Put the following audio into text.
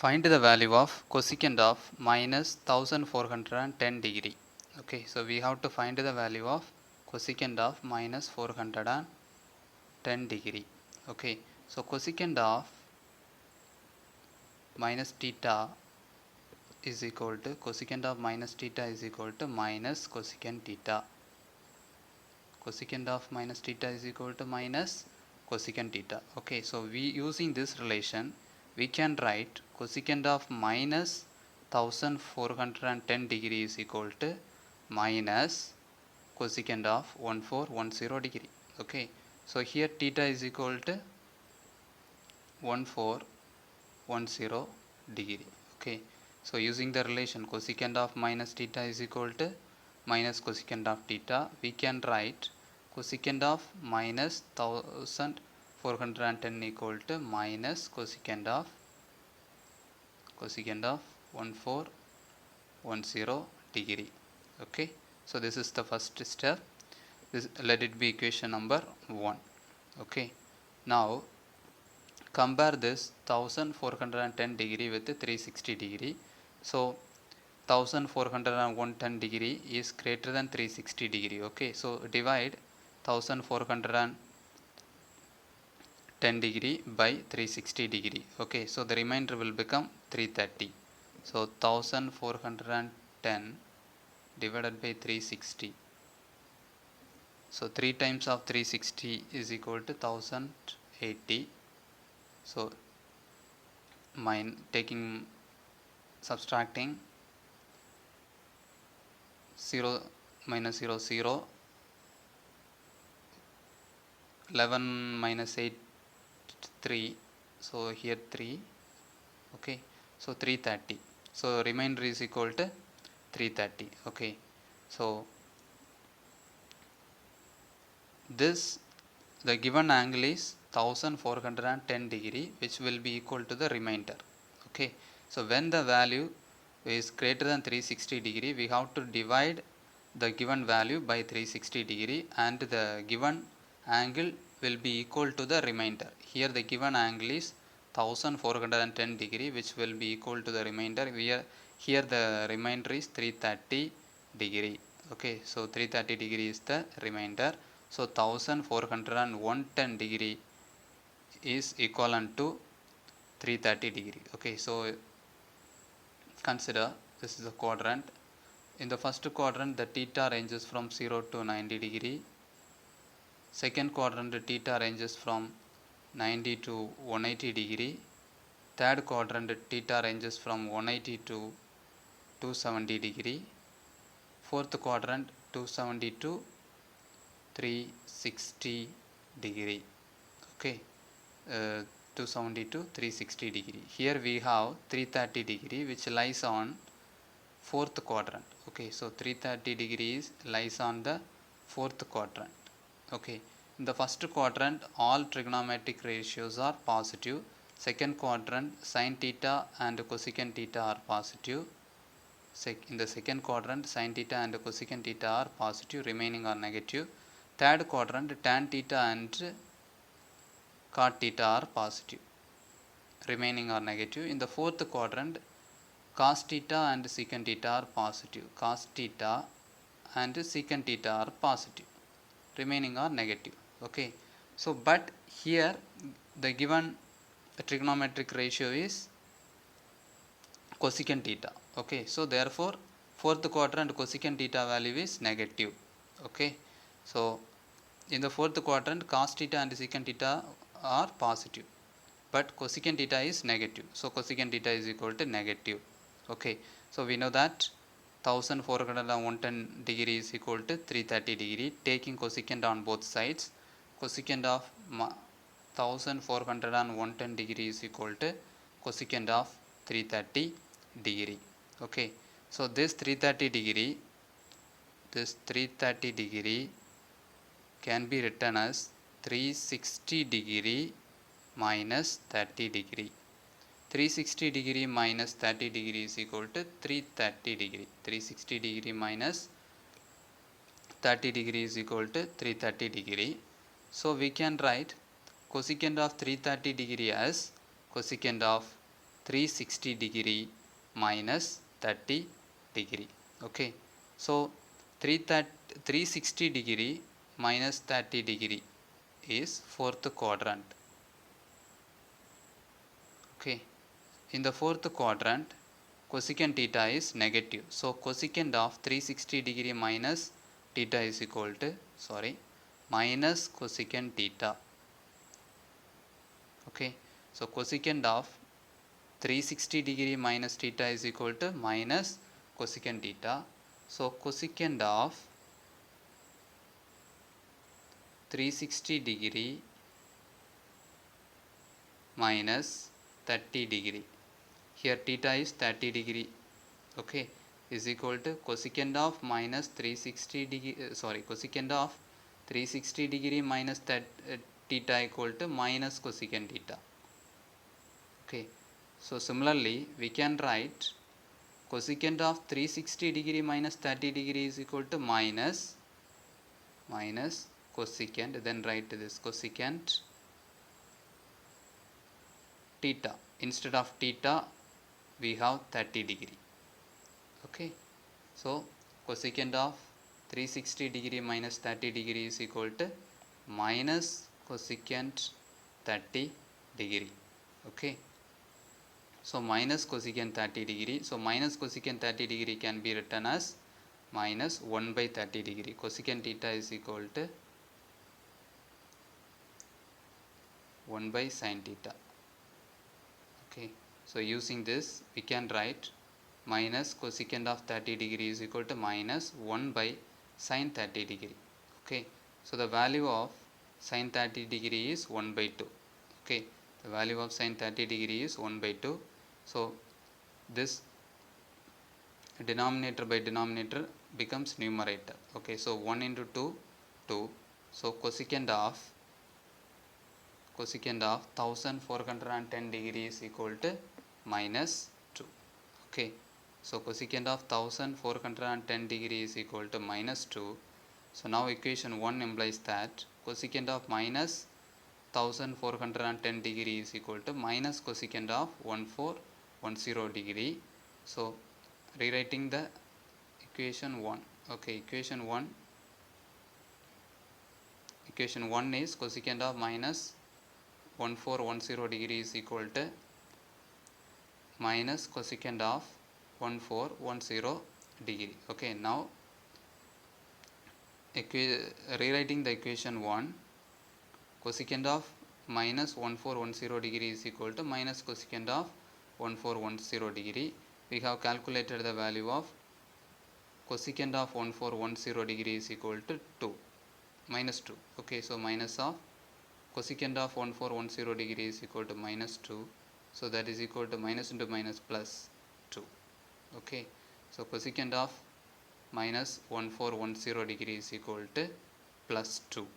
Find the value of cosecant of minus 1410 degree. Okay, so we have to find the value of cosecant of minus 410 degree. Okay, so cosecant of minus theta is equal to cosecant of minus theta is equal to minus cosecant theta. Cosecant of minus theta is equal to minus cosecant theta. Okay, so we using this relation we can write cosecant of minus 1410 degree is equal to minus cosecant of 1410 degree. Okay, so here theta is equal to 1410 degree. Okay, so using the relation cosecant of minus theta is equal to minus cosecant of theta, we can write cosecant of minus 1410 equal to minus cosecant of 1410 degree. Okay, so this is the first step. Let it be equation number 1. Okay, now compare this 1410 degree with 360 degree. So 1410 degree is greater than 360 degree. Okay, so divide 1410 degree by 360 degree. Okay, so the remainder will become 330. So 1410 divided by 360. So 3 times of 360 is equal to 1080. So subtracting 0 minus 0 0, 11 minus 8 3, so here 3. Okay, so 330. So remainder is equal to 330. Okay, so this the given angle is 1410 degree, which will be equal to the remainder. Okay, so when the value is greater than 360 degree, we have to divide the given value by 360 degree and the given angle will be equal to the remainder. Here the given angle is 1410 degree, which will be equal to the remainder. Here the remainder is 330 degree. Okay, so 330 degree is the remainder. So 1410 degree is equivalent to 330 degree. Okay, so consider this is a quadrant. In the first quadrant the theta ranges from 0 to 90 degree. Second quadrant the theta ranges from 90 to 180 degree. Third quadrant theta ranges from 180 to 270 degree. Fourth quadrant 270 to 360 degree. Okay, 270 to 360 degree. Here we have 330 degree which lies on fourth quadrant. Okay, so 330 degrees lies on the fourth quadrant. Okay, in the first quadrant all trigonometric ratios are positive. Second quadrant sin theta and cosecant theta are positive. In the second quadrant sin theta and cosecant theta are positive, remaining are negative. Third quadrant tan theta and cot theta are positive, remaining are negative. In the fourth quadrant cos theta and secant theta are positive, cos theta and secant theta are positive, remaining are negative. Okay, so but here the given trigonometric ratio is cosecant theta. Okay, so therefore fourth quadrant cosecant theta value is negative. Okay, so in the fourth quadrant cos theta and secant theta are positive, but cosecant theta is negative, so cosecant theta is equal to negative. Okay, so we know that 1410 degree is equal to 330 degree. Taking cosecant on both sides, cosecant of 1410 degree is equal to cosecant of 330 degree. Okay, so this 330 degree can be written as 360 degree minus 30 degree. 360 degree minus 30 degree is equal to 330 degree. 360 degree minus 30 degree is equal to 330 degree. So we can write cosecant of 330 degree as cosecant of 360 degree minus 30 degree. Okay, so 360 degree minus 30 degree is fourth quadrant. Okay, in the fourth quadrant cosecant theta is negative, so cosecant of 360 degree minus theta is equal to minus cosecant theta. Okay, so cosecant of 360 degree minus theta is equal to minus cosecant theta. So cosecant of 360 degree minus 30 degree, here theta is 30 degree, okay, is equal to cosecant of minus 360 degree, cosecant of 360 degree minus theta equal to minus cosecant theta. Okay, so similarly we can write cosecant of 360 degree minus 30 degree is equal to minus cosecant, then write this cosecant theta, instead of theta we have 30 degree. Okay, so cosecant of 360 degree minus 30 degree is equal to minus cosecant 30 degree. Okay, so minus cosecant 30 degree, so minus cosecant 30 degree can be written as minus 1 by 30 degree. Cosecant theta is equal to 1 by sin theta. Okay, so using this we can write minus cosecant of 30 degree is equal to minus 1 by sin 30 degree. Okay, so the value of sin 30 degree is 1 by 2. Okay, the value of sin 30 degree is 1 by 2. So this denominator by denominator becomes numerator. Okay, so 1 into 2, 2. So cosecant of 1410 degree is equal to minus 2. Okay, so cosecant of 1410 degree is equal to minus 2. So now equation 1 implies that cosecant of minus 1410 degree is equal to minus cosecant of 1410 degree. So rewriting the equation 1. Okay, equation 1 is cosecant of minus 1410 degree is equal to minus cosecant of 1410 degree. Okay, now rewriting the equation 1, cosecant of minus 1410 degree is equal to minus cosecant of 1410 degree. We have calculated the value of cosecant of 1410 degree is equal to 2, minus 2. Okay, so minus of cosecant of 1410 degree is equal to minus 2. So that is equal to minus into minus plus 2. Okay, so cosecant of minus 1410 degree is equal to plus 2.